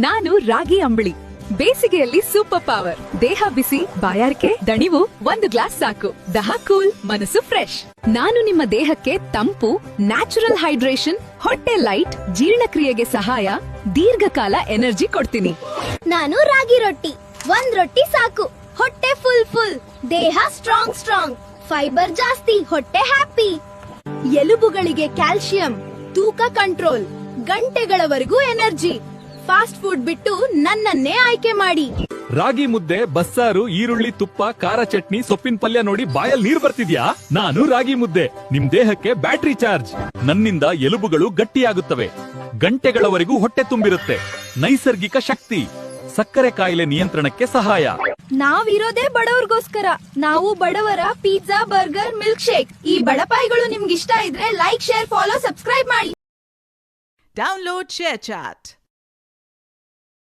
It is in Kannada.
ನಾನು ರಾಗಿ ಅಂಬಳಿ. ಬೇಸಿಗೆಯಲ್ಲಿ ಸೂಪರ್ ಪವರ್. ದೇಹ ಬಿಸಿ, ಬಾಯಾರಿಕೆ, ದಣಿವು, ಒಂದು ಗ್ಲಾಸ್ ಸಾಕು. ದಹ ಕೂಲ್, ಮನಸ್ಸು ಫ್ರೆಶ್. ನಾನು ನಿಮ್ಮ ದೇಹಕ್ಕೆ ತಂಪು, ನ್ಯಾಚುರಲ್ ಹೈಡ್ರೇಷನ್, ಹೊಟ್ಟೆ ಲೈಟ್, ಜೀರ್ಣಕ್ರಿಯೆಗೆ ಸಹಾಯ, ದೀರ್ಘಕಾಲ ಎನರ್ಜಿ ಕೊಡ್ತೀನಿ. ನಾನು ರಾಗಿ ರೊಟ್ಟಿ. ಒಂದ್ ರೊಟ್ಟಿ ಸಾಕು. ಹೊಟ್ಟೆ ಫುಲ್, ದೇಹ ಸ್ಟ್ರಾಂಗ್, ಫೈಬರ್ ಜಾಸ್ತಿ, ಹೊಟ್ಟೆ ಹ್ಯಾಪಿ. ಎಲುಬುಗಳಿಗೆ ಕ್ಯಾಲ್ಸಿಯಂ, ತೂಕ ಕಂಟ್ರೋಲ್, ಗಂಟೆಗಳವರೆಗೂ ಎನರ್ಜಿ. ಫಾಸ್ಟ್ ಫುಡ್ ಬಿಟ್ಟು ನನ್ನನ್ನೇ ಆಯ್ಕೆ ಮಾಡಿ. ರಾಗಿ ಮುದ್ದೆ, ಬಸ್ಸಾರು, ಈರುಳ್ಳಿ, ತುಪ್ಪ, ಖಾರ ಚಟ್ನಿ, ಸೊಪ್ಪಿನ ಪಲ್ಯ ನೋಡಿ ಬಾಯಲ್ಲಿ ನೀರ್ ಬರ್ತಿದ್ಯಾ? ನಾನು ರಾಗಿ ಮುದ್ದೆ. ನಿಮ್ ದೇಹಕ್ಕೆ ಬ್ಯಾಟರಿ ಚಾರ್ಜ್. ನನ್ನಿಂದ ಎಲುಬುಗಳು ಗಟ್ಟಿಯಾಗುತ್ತವೆ, ಗಂಟೆಗಳವರೆಗೂ ಹೊಟ್ಟೆ ತುಂಬಿರುತ್ತೆ. ನೈಸರ್ಗಿಕ ಶಕ್ತಿ, ಸಕ್ಕರೆ ಕಾಯಿಲೆ ನಿಯಂತ್ರಣಕ್ಕೆ ಸಹಾಯ. ನಾವಿರೋದೇ ಬಡವರಿಗೋಸ್ಕರ. ನಾವು ಬಡವರ ಪಿಜ್ಜಾ, ಬರ್ಗರ್, ಮಿಲ್ಕ್ ಶೇಕ್. ಈ ಬಡಪಾಯಿಗಳು ನಿಮ್ಗೆ ಇಷ್ಟ ಇದ್ರೆ ಲೈಕ್, ಶೇರ್, ಫಾಲೋ, ಸಬ್ಸ್ಕ್ರೈಬ್ ಮಾಡಿ. Download ShareChat.